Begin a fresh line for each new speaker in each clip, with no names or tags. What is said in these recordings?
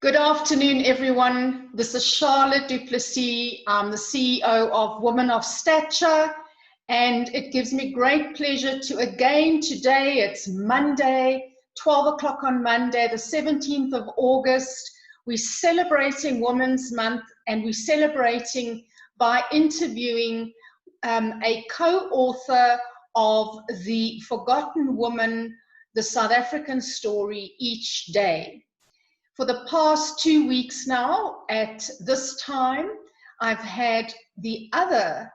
Good afternoon, everyone. This is Charlotte du Plessis. I'm the CEO of Women of Stature, and it gives me great pleasure to again today, it's Monday, 12 o'clock on Monday, the 17th of August. We're celebrating Women's Month, and we're celebrating by interviewing a co-author of The Forgotten Woman, the South African Story Each Day. For the past 2 weeks now, at this time, I've had the other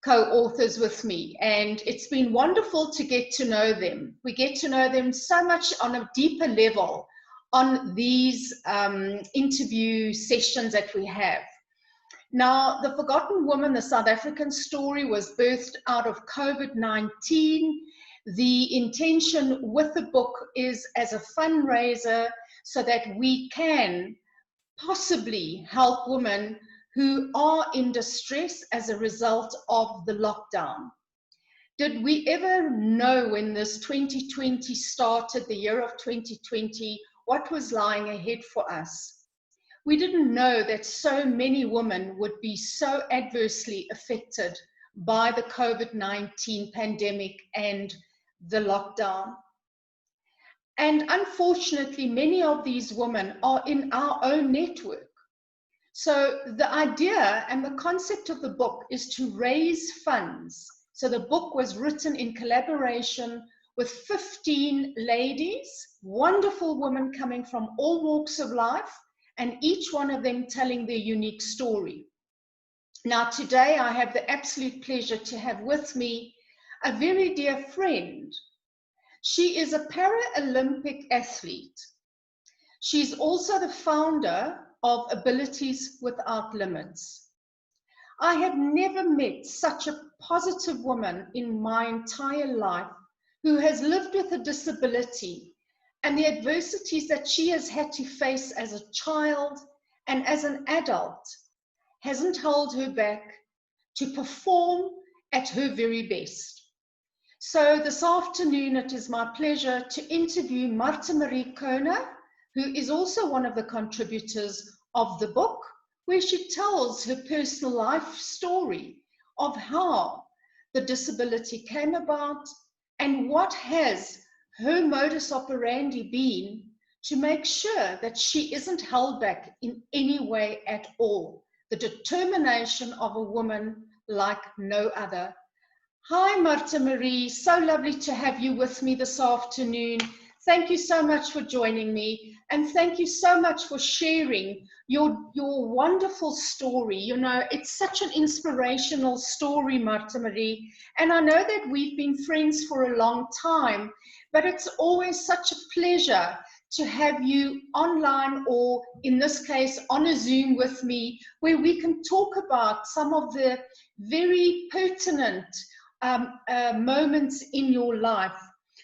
co-authors with me, and it's been wonderful to get to know them. We get to know them so much on a deeper level on these interview sessions that we have. Now, The Forgotten Woman, the South African Story, was birthed out of COVID-19. The intention with the book is as a fundraiser so that we can possibly help women who are in distress as a result of the lockdown. Did we ever know when this 2020 started, the year of 2020, what was lying ahead for us? We didn't know that so many women would be so adversely affected by the COVID-19 pandemic and the lockdown. And unfortunately, many of these women are in our own network. So the idea and the concept of the book is to raise funds. So the book was written in collaboration with 15 ladies, wonderful women coming from all walks of life, and each one of them telling their unique story. Now, today I have the absolute pleasure to have with me a very dear friend. She is a Paralympic athlete. She's also the founder of Abilities Without Limits. I have never met such a positive woman in my entire life who has lived with a disability, and the adversities that she has had to face as a child and as an adult hasn't held her back to perform at her very best. So this afternoon, it is my pleasure to interview Marthe Kohne, who is also one of the contributors of the book, where she tells her personal life story of how the disability came about and what has her modus operandi been to make sure that she isn't held back in any way at all. The determination of a woman like no other. Hi, Marthe Marie. So lovely to have you with me this afternoon. Thank you so much for joining me, and thank you so much for sharing your wonderful story. You know, it's such an inspirational story, Marthe Marie, and I know that we've been friends for a long time, but it's always such a pleasure to have you online, or in this case on a Zoom with me, where we can talk about some of the very pertinent moments in your life.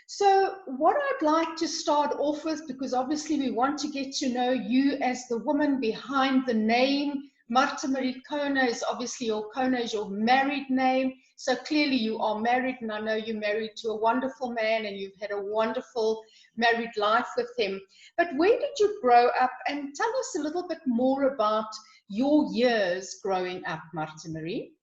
So what I'd like to start off with, because obviously we want to get to know you as the woman behind the name. Marthe Marie Kohne is obviously, your Kohne is your married name. So clearly you are married, and I know you're married to a wonderful man and you've had a wonderful married life with him. But where did you grow up? And tell us a little bit more about your years growing up, Marthe Marie.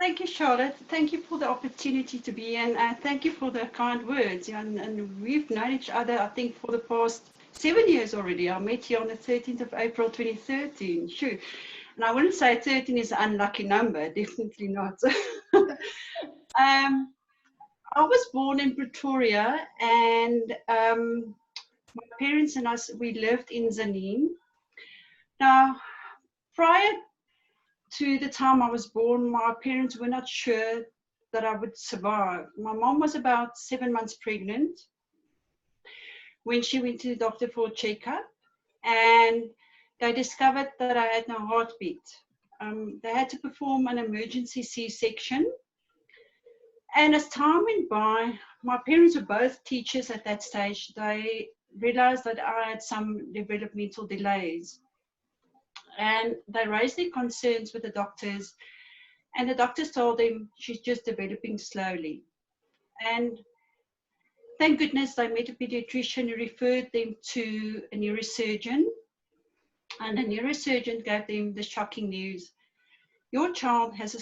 Thank you, Charlotte. Thank you for the opportunity to be in. Thank you for the kind words. And we've known each other, I think, for the past 7 years already. I met you on the 13th of April, 2013. Sure. And I wouldn't say 13 is an unlucky number. Definitely not. I was born in Pretoria, and my parents and us, we lived in Zanin. Now, prior to the time I was born, my parents were not sure that I would survive. My mom was about 7 months pregnant when she went to the doctor for a checkup, and they discovered that I had no heartbeat. They had to perform an emergency C-section. And as time went by, my parents were both teachers at that stage. They realized that I had some developmental delays. And they raised their concerns with the doctors, and the doctors told them she's just developing slowly. And thank goodness they met a pediatrician who referred them to a neurosurgeon, And the neurosurgeon gave them the shocking news. Your child has a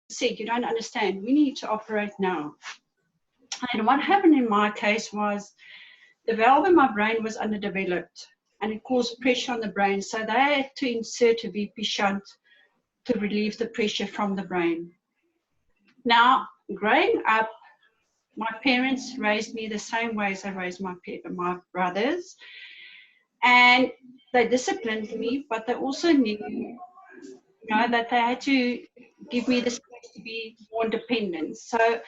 said, you don't understand, we need to operate now. And what happened in my case was the valve in my brain was underdeveloped and it caused pressure on the brain. So they had to insert a VP shunt to relieve the pressure from the brain. Now, growing up, my parents raised me the same way as I raised my brothers. And they disciplined me, but they also knew, that they had to give me the space to be more independent. So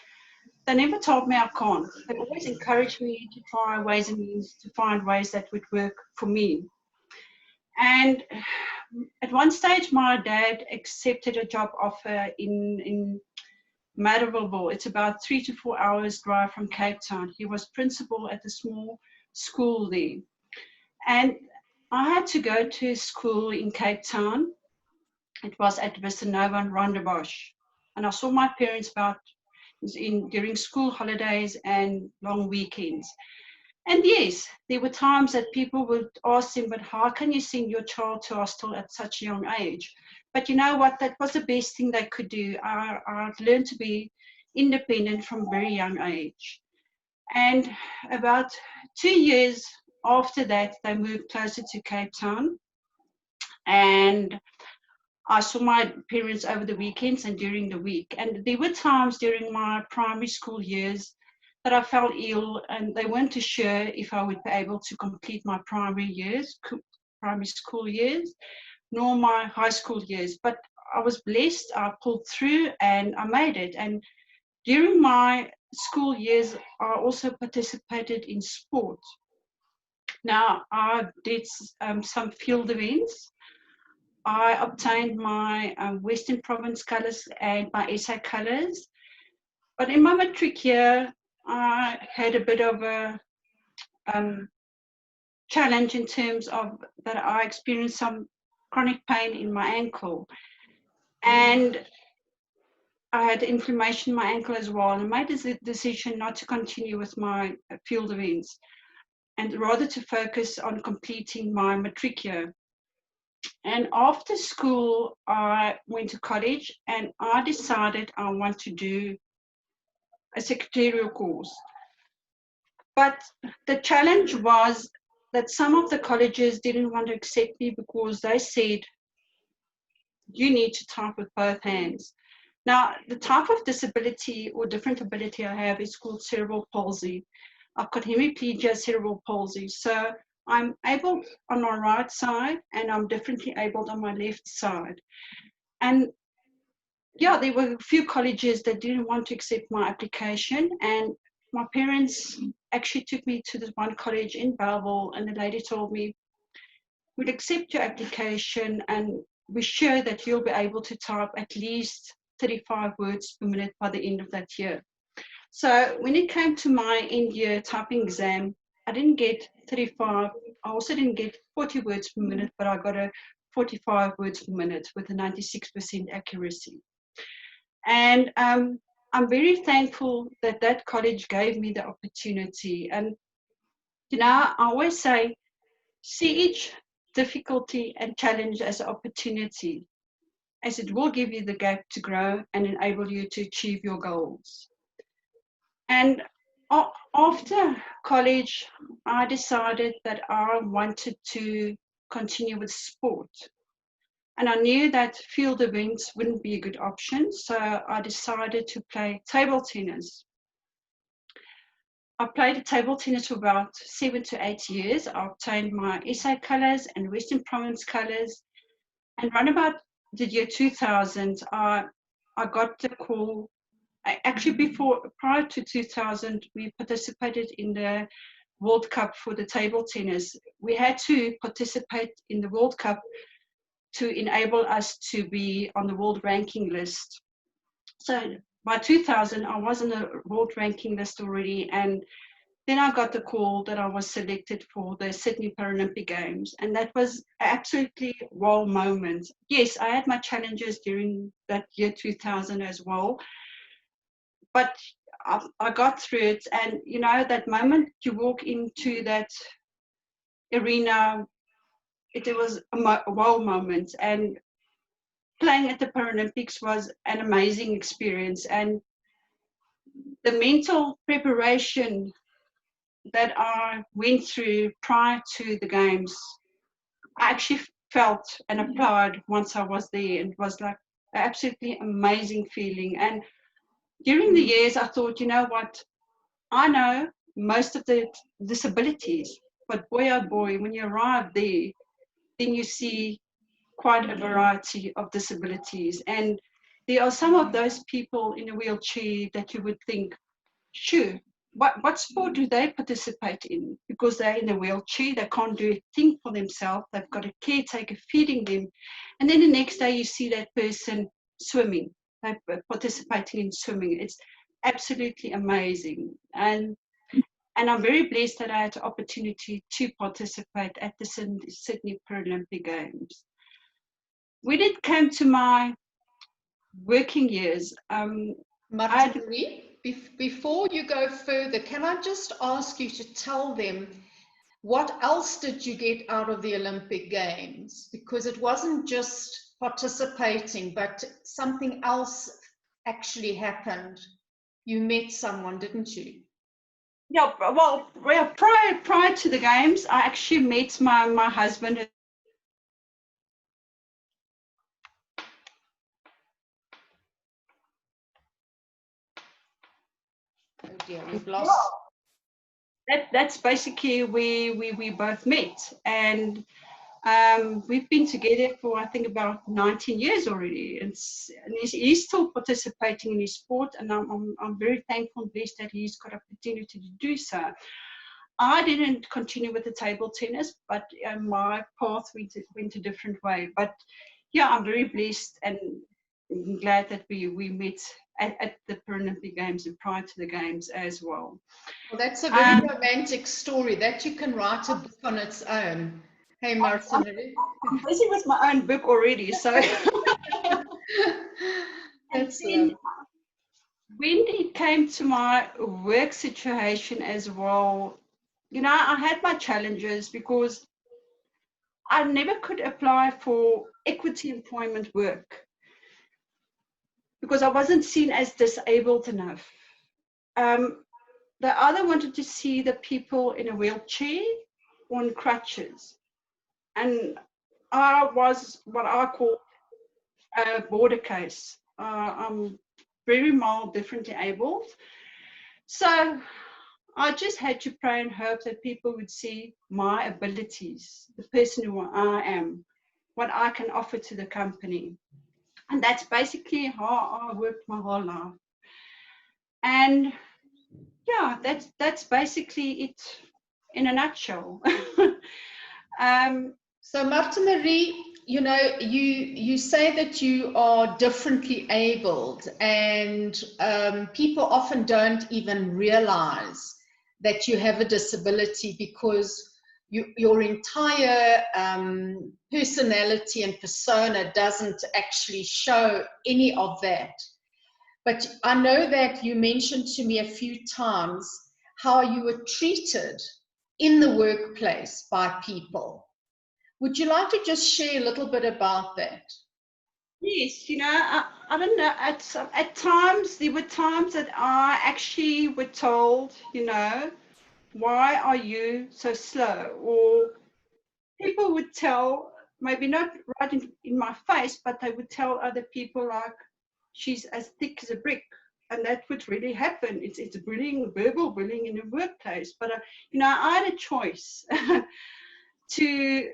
they never told me I can't. They always encouraged me to try ways and means to find ways that would work for me. And at one stage, my dad accepted a job offer in Madderville. It's about 3 to 4 hours drive from Cape Town. He was principal at a small school there. And I had to go to school in Cape Town. It was at Vistanova and Rondebosch. And I saw my parents during school holidays and long weekends. And yes, there were times that people would ask him, but how can you send your child to hostel at such a young age? But you know what? That was the best thing they could do. I learned to be independent from a very young age. And about 2 years after that, they moved closer to Cape Town. And I saw my parents over the weekends and during the week. And there were times during my primary school years that I felt ill and they weren't too sure if I would be able to complete my primary school years, nor my high school years. But I was blessed, I pulled through and I made it. And during my school years, I also participated in sport. Now, I did some field events. I obtained my Western Province colours and my SA colours. But in my matric year, I had a bit of a challenge in terms of that I experienced some chronic pain in my ankle. And I had inflammation in my ankle as well. And I made the decision not to continue with my field events and rather to focus on completing my matric year. And after school, I went to college and I decided I want to do a secretarial course. But the challenge was that some of the colleges didn't want to accept me because they said, you need to type with both hands. Now, the type of disability or different ability I have is called cerebral palsy. I've got hemiplegia cerebral palsy. So I'm able on my right side and I'm differently abled on my left side. And yeah, there were a few colleges that didn't want to accept my application. And my parents actually took me to this one college in Bellville and the lady told me, we'll accept your application and we're sure that you'll be able to type at least 35 words per minute by the end of that year. So when it came to my end year typing exam, I didn't get 35. I also didn't get 40 words per minute, but I got a 45 words per minute with a 96% accuracy. And I'm very thankful that that college gave me the opportunity. And, I always say, see each difficulty and challenge as an opportunity, as it will give you the gap to grow and enable you to achieve your goals. And after college, I decided that I wanted to continue with sport. And I knew that field events wouldn't be a good option, so I decided to play table tennis. I played table tennis for about 7 to 8 years. I obtained my SA colours and Western Province colours. And around about the year 2000, I got the call. Actually, prior to 2000, we participated in the World Cup for the table tennis. We had to participate in the World Cup to enable us to be on the world ranking list. So by 2000, I was on the world ranking list already. And then I got the call that I was selected for the Sydney Paralympic Games. And that was absolutely wow moment. Yes, I had my challenges during that year 2000 as well. But I got through it. And, you know, that moment you walk into that arena, it was a wow moment. And playing at the Paralympics was an amazing experience. And the mental preparation that I went through prior to the games, I actually felt and applied once I was there, and it was like an absolutely amazing feeling. And during the years, I thought, you know what, I know most of the disabilities, but boy oh boy, when you arrive there, then you see quite a variety of disabilities. And there are some of those people in a wheelchair that you would think, sure, what sport do they participate in? Because they're in a wheelchair, they can't do a thing for themselves, they've got a caretaker feeding them. And then the next day you see that person swimming, they're participating in swimming. It's absolutely amazing. And I'm very blessed that I had the opportunity to participate at the Sydney Paralympic Games. When it came to my working years,
Marthe, before you go further, can I just ask you to tell them what else did you get out of the Olympic Games? Because it wasn't just participating, but something else actually happened. You met someone, didn't you?
Yeah, well, prior to the games, I actually met my husband.
Oh dear, we've lost.
That's basically where we both met, and we've been together for I think about 19 years already. And he's still participating in his sport, and I'm very thankful and blessed that he's got opportunity to do so. I didn't continue with the table tennis, but my path went a different way. But yeah, I'm very blessed and glad that we met at the Paralympic Games and prior to the Games as well.
Well, that's a very romantic story that you can write a book on its own. Hey, Marthe.
I'm busy with my own book already, so.
That's
when it came to my work situation as well, you know, I had my challenges because I never could apply for equity employment work because I wasn't seen as disabled enough. They either wanted to see the people in a wheelchair or on crutches. And I was what I call a border case. I'm very mild, differently abled. So I just had to pray and hope that people would see my abilities, the person who I am, what I can offer to the company. And that's basically how I worked my whole life. And yeah, that's basically it in a nutshell.
So Marthe Marie, you know, you say that you are differently abled, and people often don't even realize that you have a disability because your entire personality and persona doesn't actually show any of that. But I know that you mentioned to me a few times how you were treated in the workplace by people. Would you like to just share a little bit about that?
Yes, you know, I don't know, at times, there were times that I actually were told, you know, why are you so slow? Or people would tell, maybe not right in my face, but they would tell other people like, she's as thick as a brick. And that would really happen. It's bullying, verbal bullying in the workplace. But, you know, I had a choice to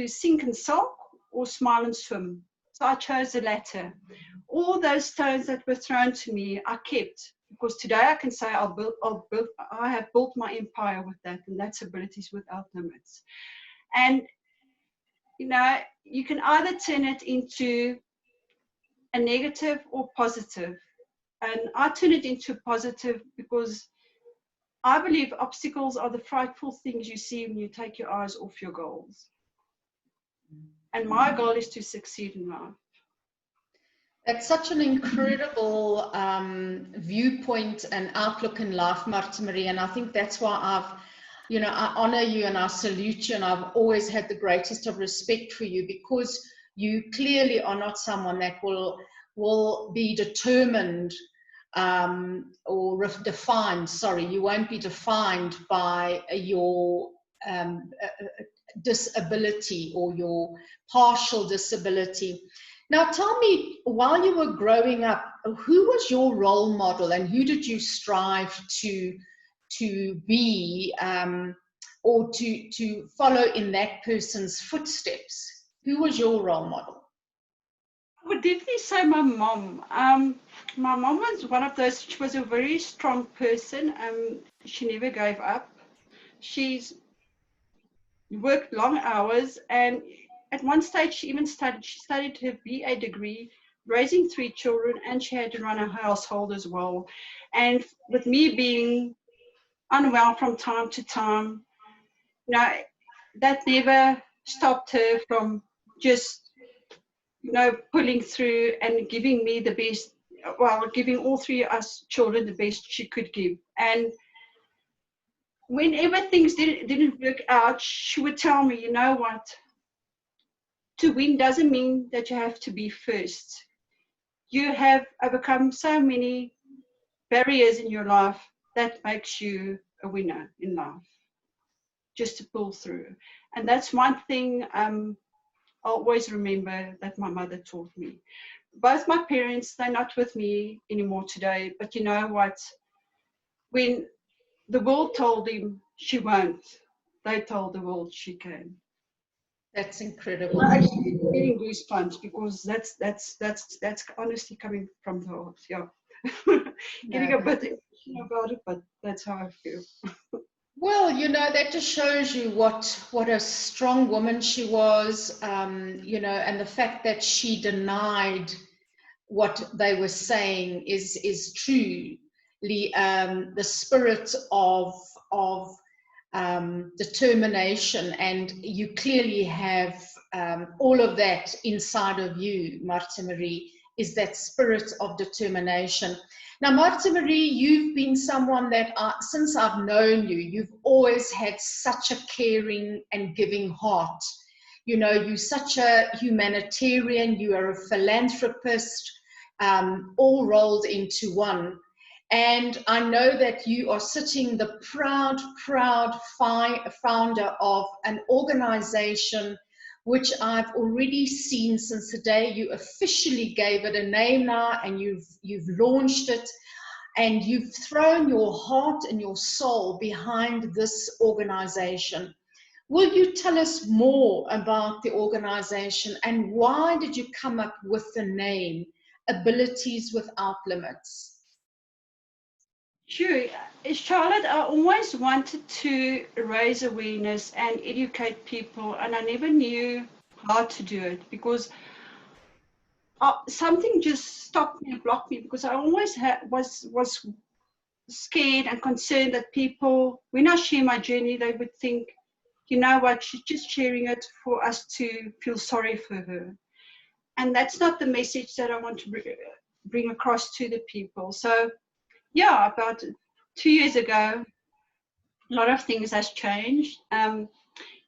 sink and sulk or smile and swim. So I chose the latter. All those stones that were thrown to me, I kept, because today I can say I have built my empire with that, and that's abilities without limits. And you know, you can either turn it into a negative or positive. And I turn it into positive because I believe obstacles are the frightful things you see when you take your eyes off your goals. And my goal is to succeed in life.
That's such an incredible viewpoint and outlook in life, Marthe Marie, and I think that's why I honor you and I salute you, and I've always had the greatest of respect for you, because you clearly are not someone that will be determined or defined. Sorry, you won't be defined by your disability or your partial disability. Now, tell me, while you were growing up, who was your role model and who did you strive to be or to follow in that person's footsteps? Who was your role model?
I would definitely say my mom. My mom was one of those, she was a very strong person. She never gave up. She's worked long hours, and at one stage she studied her BA degree, raising 3 children, and she had to run a household as well. And with me being unwell from time to time, that never stopped her from just, pulling through and giving me the best, giving all 3 of us children the best she could give. And whenever things didn't work out, she would tell me, you know what, to win doesn't mean that you have to be first. You have overcome so many barriers in your life that makes you a winner in life, just to pull through. And that's one thing I'll always remember that my mother taught me. Both my parents, they're not with me anymore today, but you know what? When the world told them she won't, they told the world she can.
That's incredible.
I'm actually getting goosebumps because that's honestly coming from the heart. Yeah, getting a bit emotional about it, but that's how I feel.
Well, that just shows you what a strong woman she was, and the fact that she denied what they were saying is truly the spirit of determination, and you clearly have all of that inside of you, Marthe Marie, is that spirit of determination. Now, Marthe Marie, you've been someone that since I've known you, you've always had such a caring and giving heart. You're such a humanitarian, you are a philanthropist, all rolled into one. And I know that you are sitting the proud founder of an organization which I've already seen since the day you officially gave it a name now, and you've launched it, and you've thrown your heart and your soul behind this organization. Will you tell us more about the organization, and why did you come up with the name Abilities Without Limits?
Sure. Charlotte, I always wanted to raise awareness and educate people, and I never knew how to do it because something just stopped me and blocked me, because I always was scared and concerned that people, when I share my journey, they would think, you know what, she's just sharing it for us to feel sorry for her. And that's not the message that I want to bring across to the people. So yeah, about 2 years ago, a lot of things has changed.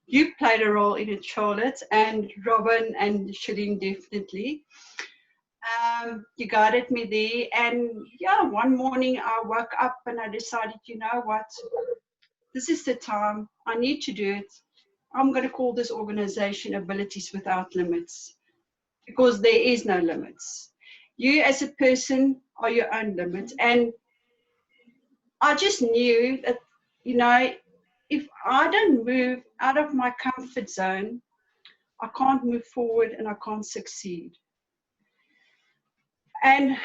You played a role in it, Charlotte, and Robin and Shireen definitely. You guided me there, and yeah, one morning I woke up and I decided, you know what, this is the time, I need to do it. I'm going to call this organization Abilities Without Limits, because there is no limits. You as a person are your own limit. And I just knew that, if I don't move out of my comfort zone, I can't move forward and I can't succeed. And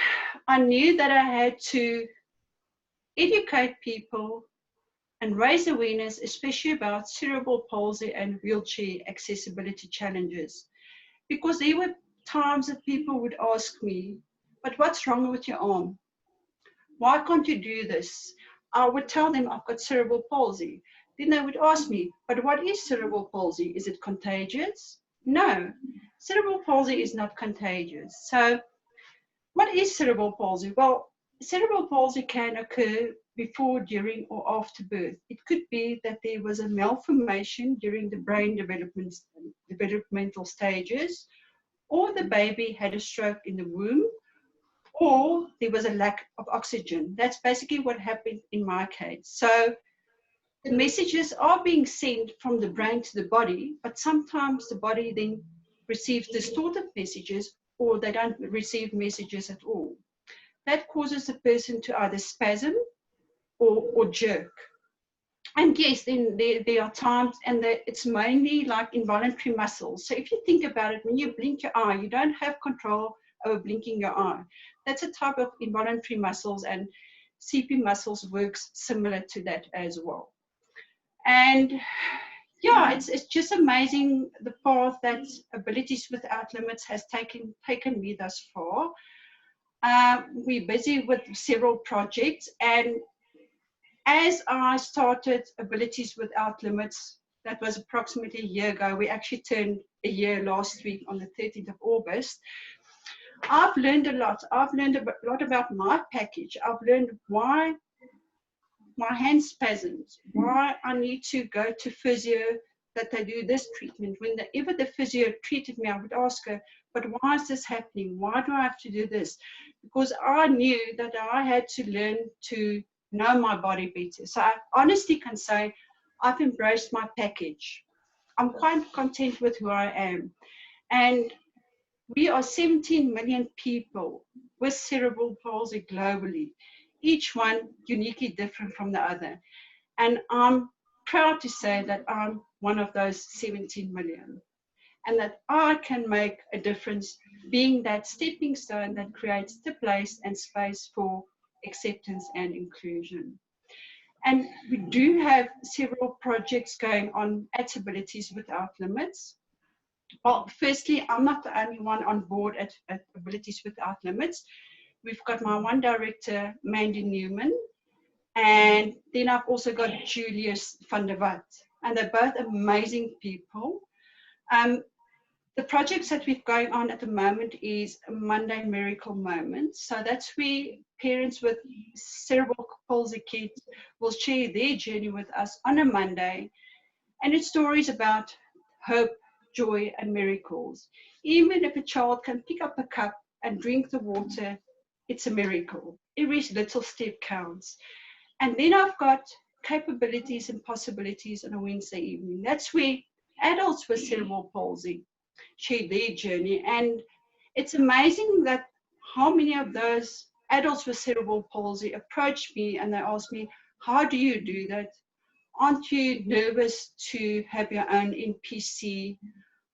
I knew that I had to educate people and raise awareness, especially about cerebral palsy and wheelchair accessibility challenges. Because there were times that people would ask me, but what's wrong with your arm? Why can't you do this? I would tell them I've got cerebral palsy. Then they would ask me, but what is cerebral palsy? Is it contagious? No, cerebral palsy is not contagious. So What is cerebral palsy? Well, cerebral palsy can occur before, during, or after birth. It could be that there was a malformation during the brain developmental stages, or the baby had a stroke in the womb, or there was a lack of oxygen. That's basically what happened in my case. So the messages are being sent from the brain to the body, but sometimes the body then receives distorted messages, or they don't receive messages at all. That causes the person to either spasm or jerk. And yes, then there are times, and it's mainly like involuntary muscles. So if you think about it, when you blink your eye, you don't have control over blinking your eye. That's a type of involuntary muscles, and CP muscles works similar to that as well. And yeah, it's just amazing the path that Abilities Without Limits has taken me thus far. We're busy with several projects, and as I started Abilities Without Limits, that was approximately a year ago. We actually turned a year last week on the 13th of August. I've learned a lot. I've learned a lot about my package. I've learned why my hand spasms, why I need to go to physio, that they do this treatment. Whenever the physio treated me, I would ask her, but why is this happening? Why do I have to do this? Because I knew that I had to learn to know my body better. So I honestly can say I've embraced my package. I'm quite content with who I am. And we are 17 million people with cerebral palsy globally, each one uniquely different from the other. And I'm proud to say that I'm one of those 17 million, and that I can make a difference, being that stepping stone that creates the place and space for acceptance and inclusion. And we do have several projects going on at Abilities Without Limits. Well, firstly, I'm not the only one on board at Abilities Without Limits. We've got my one director, Mandy Newman, and then I've also got Julius van der Walt, and they're both amazing people. The projects that we've going on at the moment is Monday Miracle Moments. So that's where parents with cerebral palsy kids will share their journey with us on a Monday. And it's stories about hope, joy, and miracles. Even if a child can pick up a cup and drink the water, it's a miracle. Every little step counts. And then I've got capabilities and possibilities on a Wednesday evening. That's where adults with cerebral palsy share their journey. And it's amazing that how many of those adults with cerebral palsy approach me and they ask me, how do you do that? Aren't you nervous to have your own NPC?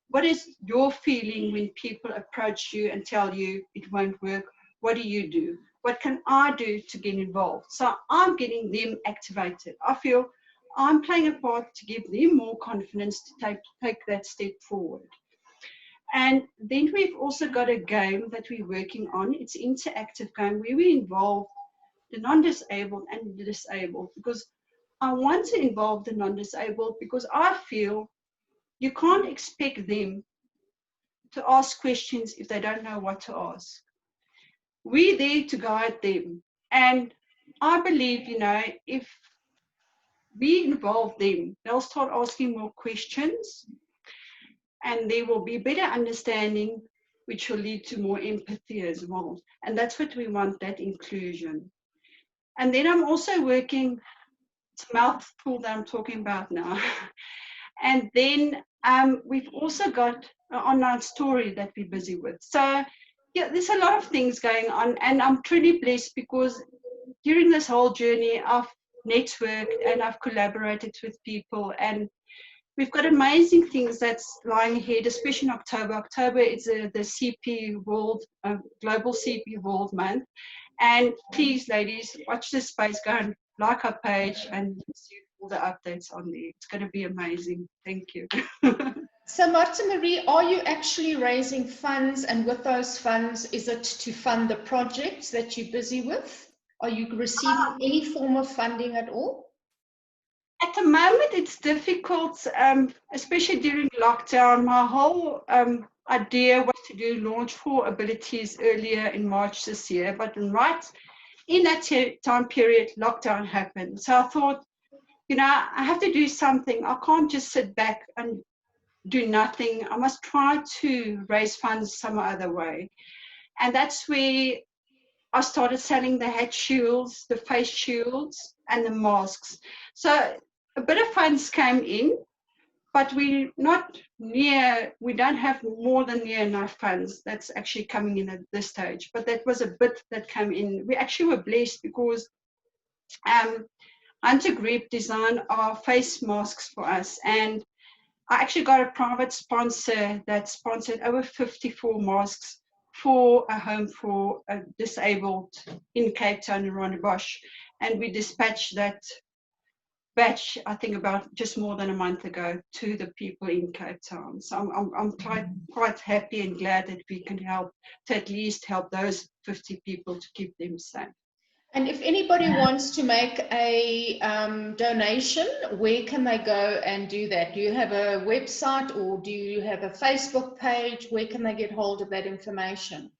What is your feeling when people approach you and tell you it won't work? What do you do? What can I do to get involved? So I'm getting them activated. I feel I'm playing a part to give them more confidence to take that step forward. And then we've also got a game that we're working on. It's an interactive game where we involve the non-disabled and the disabled, because I want to involve the non-disabled because I feel you can't expect them to ask questions if they don't know what to ask. We're there to guide them. And I believe, if we involve them, they'll start asking more questions and there will be better understanding, which will lead to more empathy as well. And that's what we want, that inclusion. And then I'm also working, it's a mouthful that I'm talking about now. And then we've also got an online story that we're busy with. So yeah, there's a lot of things going on, and I'm truly blessed because during this whole journey, I've networked and I've collaborated with people, and we've got amazing things that's lying ahead, especially in October. October is the CP World, Global CP World Month. And please, ladies, watch this space, go and like our page and see all the updates on there. It's going to be amazing. Thank you.
So Marthe Marie, are you actually raising funds, and with those funds, is it to fund the projects that you're busy with? Are you receiving any form of funding at all?
At the moment, it's difficult, especially during lockdown. My whole idea was to do launch 4 abilities earlier in March this year, but right in that time period, lockdown happened. So I thought, you know, I have to do something. I can't just sit back and do nothing. I must try to raise funds some other way. And that's where I started selling the head shields, the face shields, and the masks. So a bit of funds came in, but we don't have more than near enough funds that's actually coming in at this stage. But that was a bit that came in. We actually were blessed because Hunter Group designed our face masks for us. And I actually got a private sponsor that sponsored over 54 masks for a home for disabled in Cape Town and Rondebosch. And we dispatched that batch, I think about just more than a month ago, to the people in Cape Town. So I'm quite happy and glad that we can help to at least help those 50 people to keep them safe.
And if anybody wants to make a donation, where can they go and do that? Do you have a website or do you have a Facebook page? Where can they get hold of that information?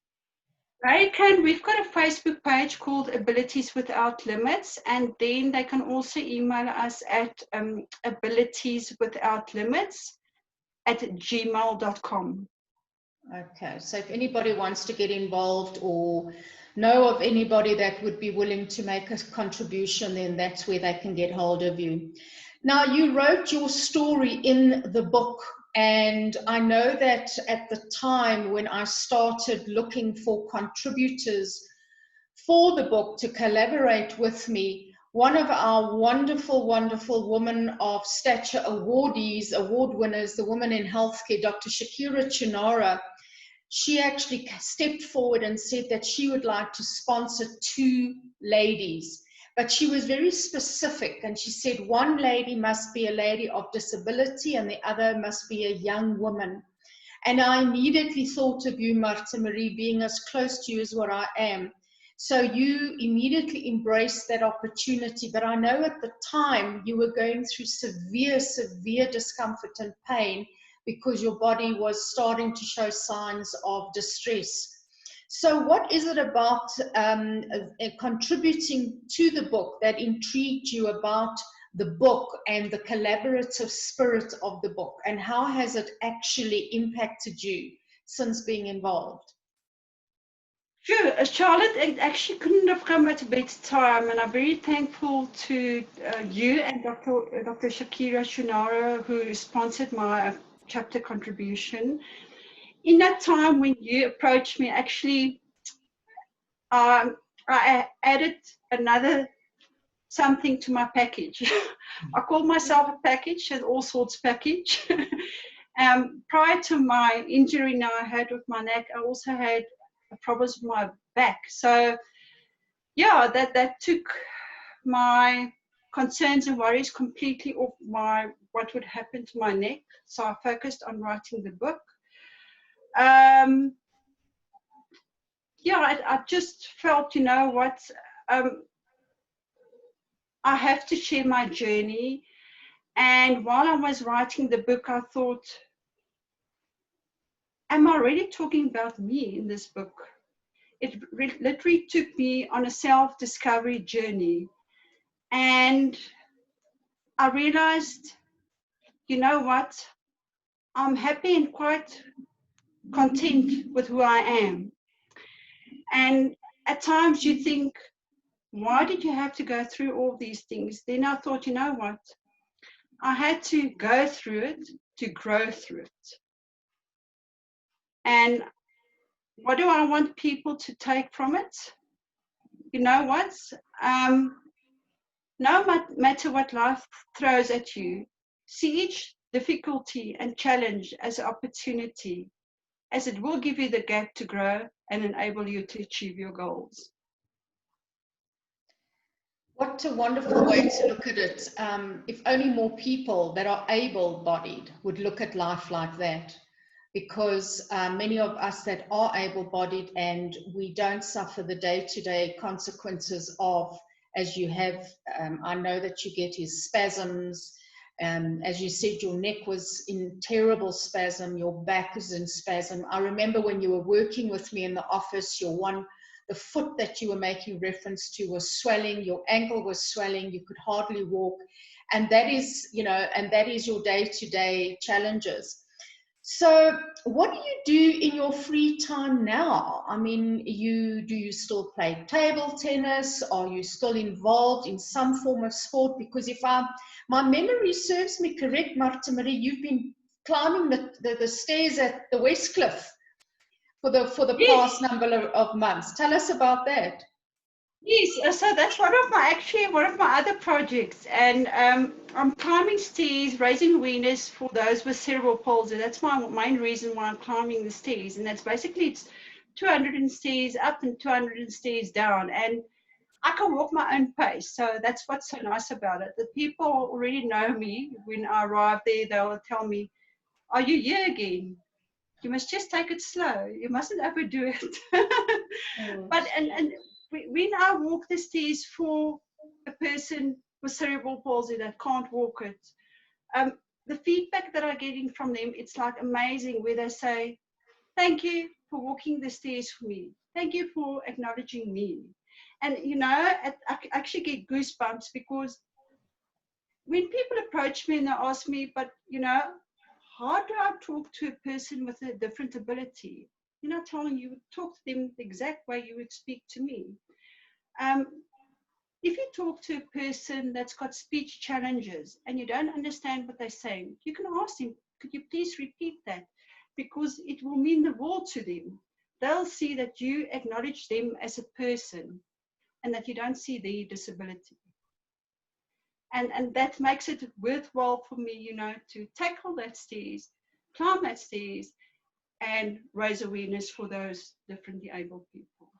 We've got a Facebook page called Abilities Without Limits, and then they can also email us at abilitieswithoutlimits@gmail.com.
Okay, so if anybody wants to get involved or know of anybody that would be willing to make a contribution, then that's where they can get hold of you. Now, you wrote your story in the book, and I know that at the time when I started looking for contributors for the book to collaborate with me, one of our wonderful, wonderful Woman of Stature award winners, the Woman in Healthcare, Dr. Shakira Chinara, she actually stepped forward and said that she would like to sponsor 2 ladies. But she was very specific, and she said one lady must be a lady of disability and the other must be a young woman. And I immediately thought of you, Marthe Marie, being as close to you as what I am. So you immediately embraced that opportunity. But I know at the time you were going through severe, severe discomfort and pain because your body was starting to show signs of distress. So what is it about contributing to the book that intrigued you about the book and the collaborative spirit of the book, and how has it actually impacted you since being involved?
Sure, Charlotte, it actually couldn't have come at a better time, and I'm very thankful to you and Dr. Shakira Chinara, who sponsored my chapter contribution. In that time when you approached me, actually, I added another something to my package. I called myself a package, an all sorts package. Prior to my injury now I had with my neck, I also had problems with my back. So yeah, that took my concerns and worries completely off what would happen to my neck. So I focused on writing the book. I just felt, you know what, I have to share my journey. And while I was writing the book, I thought, am I really talking about me in this book? It literally took me on a self-discovery journey. And I realized, you know what, I'm happy and quite content with who I am. And at times you think, why did you have to go through all these things? Then I thought, you know what, I had to go through it to grow through it. And what do I want people to take from it? You know what? No matter what life throws at you, see each difficulty and challenge as an opportunity, as it will give you the gap to grow and enable you to achieve your goals.
What a wonderful way to look at it. If only more people that are able-bodied would look at life like that, because many of us that are able-bodied and we don't suffer the day-to-day consequences of, as you have, I know that you get his spasms, As you said, your neck was in terrible spasm, your back was in spasm. I remember when you were working with me in the office, the foot that you were making reference to was swelling, your ankle was swelling, you could hardly walk. And that is, and that is your day-to-day challenges. So what do you do in your free time now? I mean, do you still play table tennis? Are you still involved in some form of sport? Because if my memory serves me correct, Marthe Marie, you've been climbing the stairs at the West Cliff for the
Yes.
past number of months. Tell us about that.
Yes, so that's one of my other projects, and I'm climbing stairs, raising awareness for those with cerebral palsy. That's my main reason why I'm climbing the stairs, and that's basically it's 200 stairs up and 200 stairs down, and I can walk my own pace. So that's what's so nice about it. The people already know me. When I arrive there, they'll tell me, "Are you here again? You must just take it slow. You mustn't overdo it." But when I walk the stairs for a person with cerebral palsy that can't walk it, the feedback that I'm getting from them, it's like amazing, where they say, "Thank you for walking the stairs for me. Thank you for acknowledging me." And I actually get goosebumps, because when people approach me and they ask me, "But how do I talk to a person with a different ability?" Telling you, talk to them the exact way you would speak to me. If you talk to a person that's got speech challenges and you don't understand what they're saying, you can ask them, "Could you please repeat that?" Because it will mean the world to them. They'll see that you acknowledge them as a person and that you don't see their disability. And that makes it worthwhile for me, to tackle that stairs, climb that stairs, and raise awareness for those differently able people.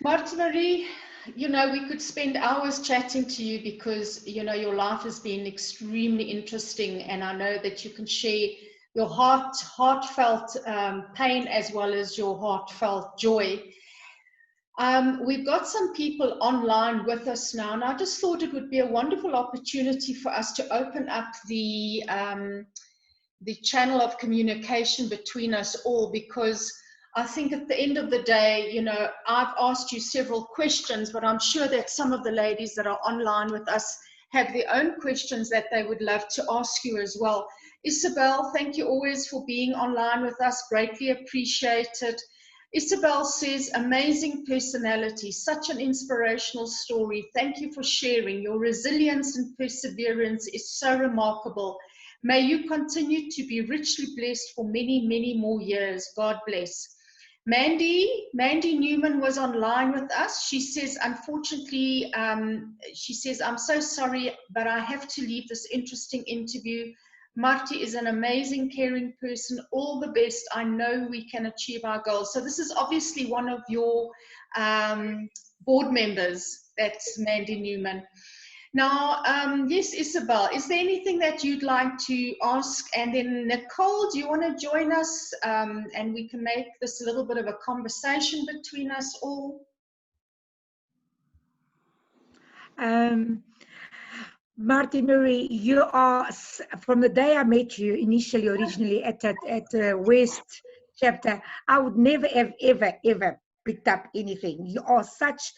Marthe Marie, we could spend hours chatting to you, because, your life has been extremely interesting, and I know that you can share your heartfelt pain as well as your heartfelt joy. We've got some people online with us now, and I just thought it would be a wonderful opportunity for us to open up the channel of communication between us all, because I think at the end of the day, I've asked you several questions, but I'm sure that some of the ladies that are online with us have their own questions that they would love to ask you as well. Isabel, thank you always for being online with us. Greatly appreciated. Isabel says, "Amazing personality, such an inspirational story. Thank you for sharing. Your resilience and perseverance is so remarkable. May you continue to be richly blessed for many, many more years. God bless." Mandy Newman was online with us. She says, unfortunately, "I'm so sorry, but I have to leave this interesting interview. Marthe is an amazing, caring person. All the best. I know we can achieve our goals." So this is obviously one of your board members. That's Mandy Newman. Now, yes, Isabel, is there anything that you'd like to ask? And then Nicole, do you want to join us? And we can make this a little bit of a conversation between us all.
Marthe Marie, you are, from the day I met you originally at West chapter, I would never have ever picked up anything. You are such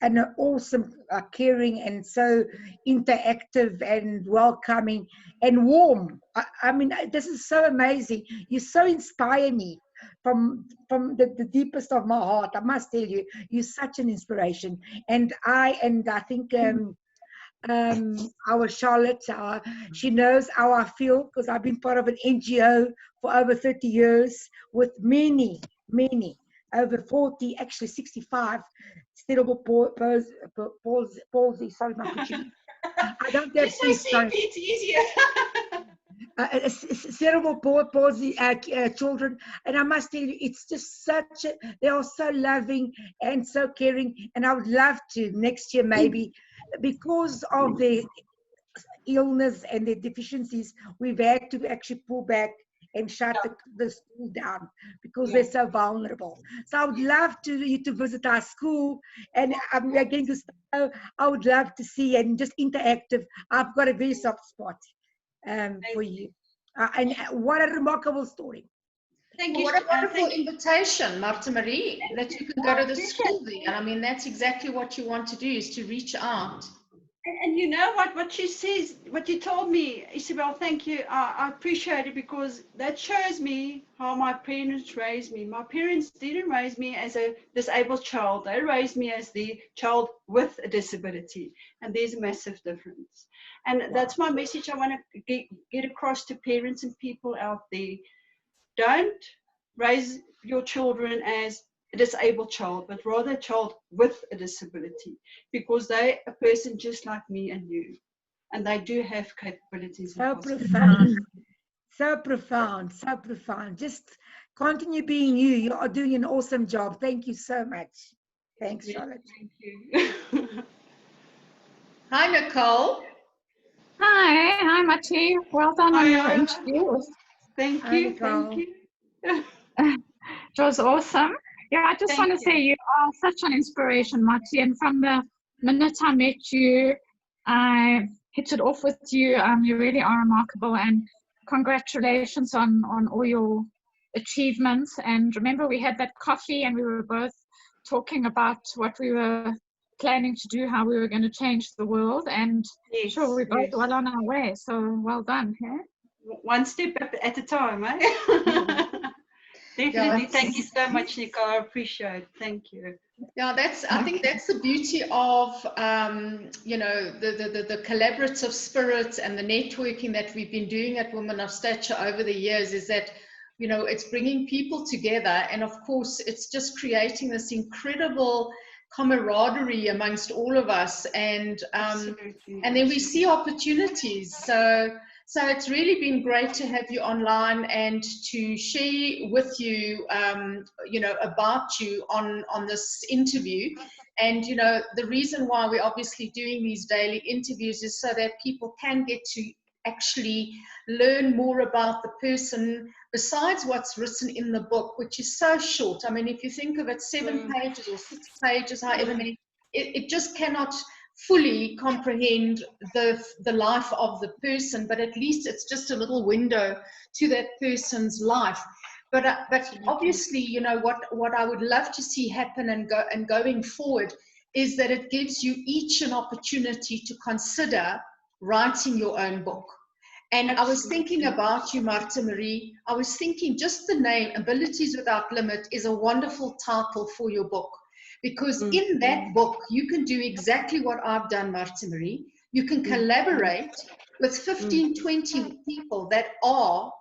an awesome, caring, and so interactive and welcoming and warm. I mean, this is so amazing. You so inspire me from the deepest of my heart. I must tell you, you're such an inspiration. And I think our Charlotte, she knows how I feel, because I've been part of an NGO for over 30 years with many, over 40, actually 65 cerebral palsy. Sorry, my Portuguese. I don't have
Just say it's easier.
Cerebral palsy children, and I must tell you, it's just they are so loving and so caring, and I would love to next year, maybe, because of the illness and the deficiencies, we've had to actually pull back and shut the school down because they're so vulnerable. So I would love you to visit our school, and we're going to start. I would love to see and just interactive. I've got a very soft spot for you. And what a remarkable story.
Thank you.
What a wonderful invitation, Marthe Marie, that you can go to the school there. And I mean, that's exactly what you want to do, is to reach out.
And you know what she says, what you told me, Isabel, thank you. I appreciate it, because that shows me how my parents raised me. My parents didn't raise me as a disabled child. They raised me as the child with a disability. And there's a massive difference. And that's my message I want to get across to parents and people out there. Don't raise your children as a disabled child, but rather a child with a disability, because they're a person just like me and you, and they do have capabilities.
So profound, so profound, so profound. Just continue being you. You are doing an awesome job. Thank you so much. Thanks, Charlotte.
Thank you.
Hi, Nicole.
Hi, Marthe. Well done on your interview.
Thank you. Thank you.
It was awesome. Yeah, I just want to say you are such an inspiration, Marthe. And from the minute I met you, I hit it off with you. You really are remarkable, and congratulations on all your achievements. And remember, we had that coffee and we were both talking about what we were planning to do, how we were going to change the world. And sure, we're both well on our way. So well done. Huh?
One step at a time, eh? Definitely. Thank you so much, Nicole. I appreciate it. Thank you.
Yeah, I think that's the beauty of, you know, the collaborative spirit and the networking that we've been doing at Women of Stature over the years, is that, you know, it's bringing people together. And of course, it's just creating this incredible camaraderie amongst all of us. And then we see opportunities. So it's really been great to have you online and to share with you, you know, about you on this interview. And, you know, the reason why we're obviously doing these daily interviews is so that people can get to actually learn more about the person besides what's written in the book, which is so short. I mean, if you think of it, 7 pages or 6 pages, however many, it just cannot fully comprehend the life of the person, but at least it's just a little window to that person's life. But obviously, you know, what I would love to see happen and going forward is that it gives you each an opportunity to consider writing your own book. And I was thinking about you, Marthe Marie. I was thinking just the name Abilities Without Limit is a wonderful title for your book. Because in that book, you can do exactly what I've done, Marthe Marie. You can collaborate with 15, 20 people that are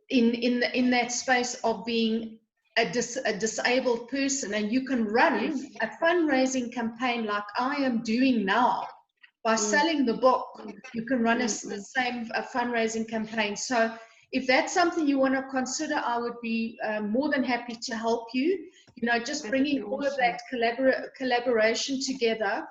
in that space of being a disabled person, and you can run a fundraising campaign like I am doing now. By selling the book, you can run the same fundraising campaign. So if that's something you want to consider, I would be more than happy to help you. You know, just bringing all of that collaboration together,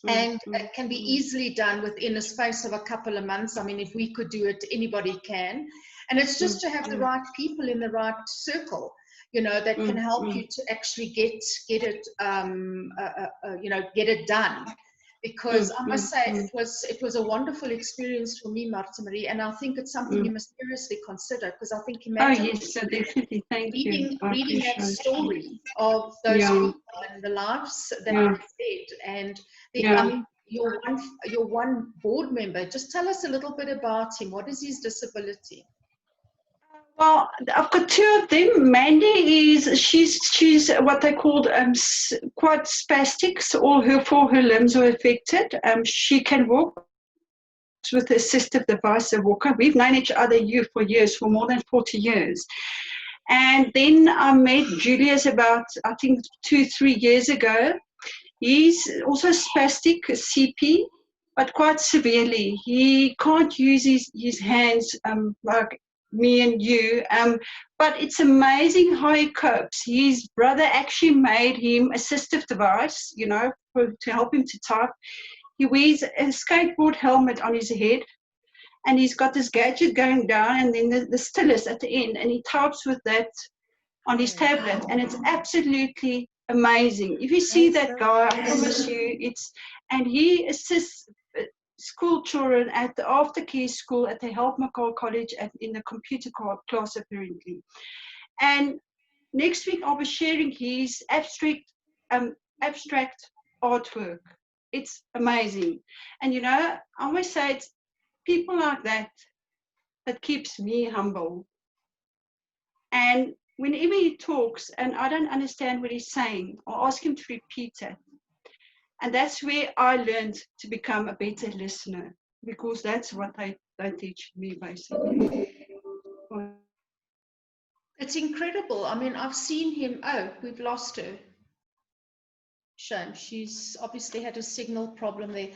and it can be easily done within a space of a couple of months. I mean, if we could do it, anybody can. And it's just to have the right people in the right circle, you know, that can help you to actually get it, you know, get it done. Because I must say, it was a wonderful experience for me, Marthe Marie, and I think it's something you must seriously consider, because I think imagine
definitely. Thank you.
Reading that story of those people and the lives that they've led, and I mean, your one board member. Just tell us a little bit about him. What is his disability?
Well, I've got 2 of them. Mandy she's what they called quite spastic. So all her limbs are affected. She can walk with an assistive device, a walker. We've known each other for years, for more than 40 years. And then I met Julius about, I think, 2-3 years ago. He's also spastic, CP, but quite severely. He can't use his hands like me and you, but it's amazing how he copes. His brother actually made him assistive device, you know, to help him to type. He wears a skateboard helmet on his head, and he's got this gadget going down, and then the stylus at the end, and he types with that on his tablet, and it's absolutely amazing. If you see that guy, I promise you, and he assists school children at the aftercare school at the Help McCall College in the computer class apparently. And next week I'll be sharing his abstract artwork. It's amazing. And you know, I always say it's people like that that keeps me humble. And whenever he talks and I don't understand what he's saying, I'll ask him to repeat it. And that's where I learned to become a better listener, because that's what they teach me basically.
It's incredible. I mean, I've seen him. Oh, we've lost her. Shame. She's obviously had a signal problem there.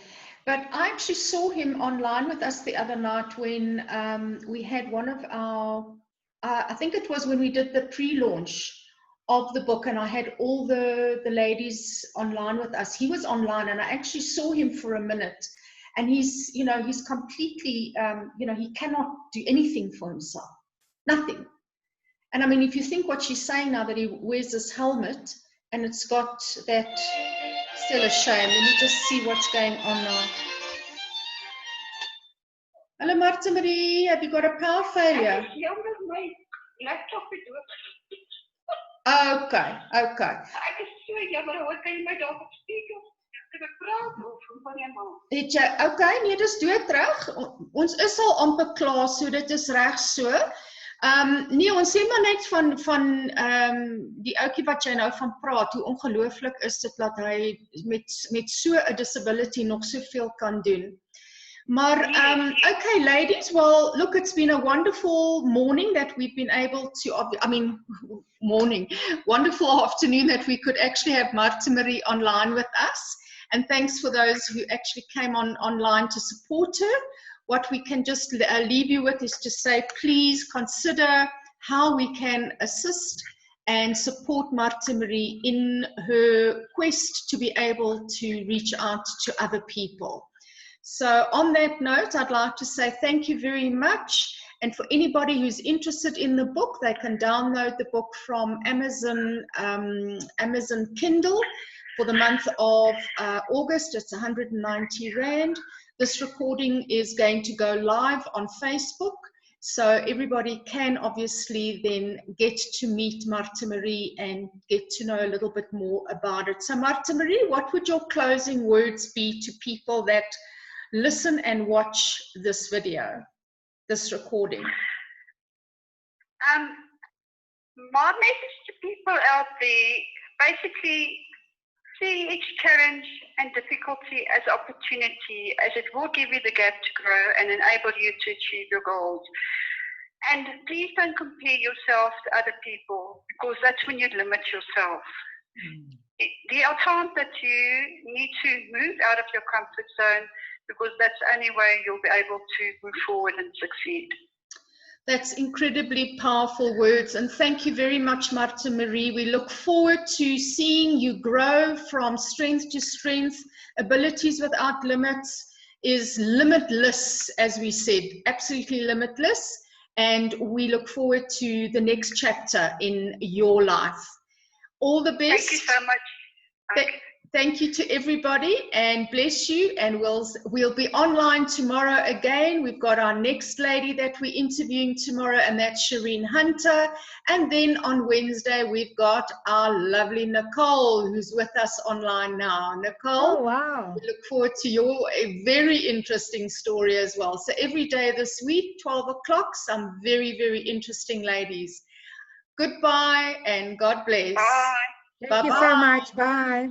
But I actually saw him online with us the other night when we had one of our, I think it was when we did the pre-launch of the book, and I had all the ladies online with us. He was online, and I actually saw him for a minute. And he's, you know, he's completely, you know, he cannot do anything for himself. Nothing. And I mean, if you think what she's saying now, that he wears this helmet and it's got that, still a shame. Let me just see what's going on now. Hello, Marthe Marie, have you got a power failure?
My laptop is
Okay, okay.
Ek is so jammer, hoor, kan jy my daar op speaker? Ek praat van jou ma.
Het jy, okay, nee, dis doodreg. Ons is al amper klaar, so dit is reg so. Nee, ons sê maar net van die ouetjie wat jy nou van praat, hoe ongelooflik is dit dat hy met so 'n disability nog soveel kan doen. Maar, okay, ladies, well, look, it's been a wonderful morning that we've been able to, I mean, wonderful afternoon that we could actually have Marthe Marie online with us. And thanks for those who actually came online to support her. What we can just leave you with is to say, please consider how we can assist and support Marthe Marie in her quest to be able to reach out to other people. So on that note, I'd like to say thank you very much. And for anybody who's interested in the book, they can download the book from Amazon Kindle for the month of August. It's 190 Rand. This recording is going to go live on Facebook. So everybody can obviously then get to meet Marthe Marie and get to know a little bit more about it. So Marthe Marie, what would your closing words be to people that listen and watch this video, this recording?
My message to people out there, basically see each challenge and difficulty as opportunity, as it will give you the gap to grow and enable you to achieve your goals. And please don't compare yourself to other people, because that's when you limit yourself. There are times that you need to move out of your comfort zone, because that's the only way you'll be able to move forward and succeed.
That's incredibly powerful words, and thank you very much, Marthe Marie. We look forward to seeing you grow from strength to strength. Abilities without limits is limitless, as we said, absolutely limitless, and we look forward to the next chapter in your life. All the best.
Thank you so much. Okay.
Thank you to everybody, and bless you, and we'll be online tomorrow again. We've got our next lady that we're interviewing tomorrow, and that's Shireen Hunter. And then on Wednesday, we've got our lovely Nicole, who's with us online now. Nicole,
oh, wow.
We look forward to your very interesting story as well. So every day this week, 12 o'clock, some very, very interesting ladies. Goodbye, and God bless.
Bye.
Thank you so much. Bye.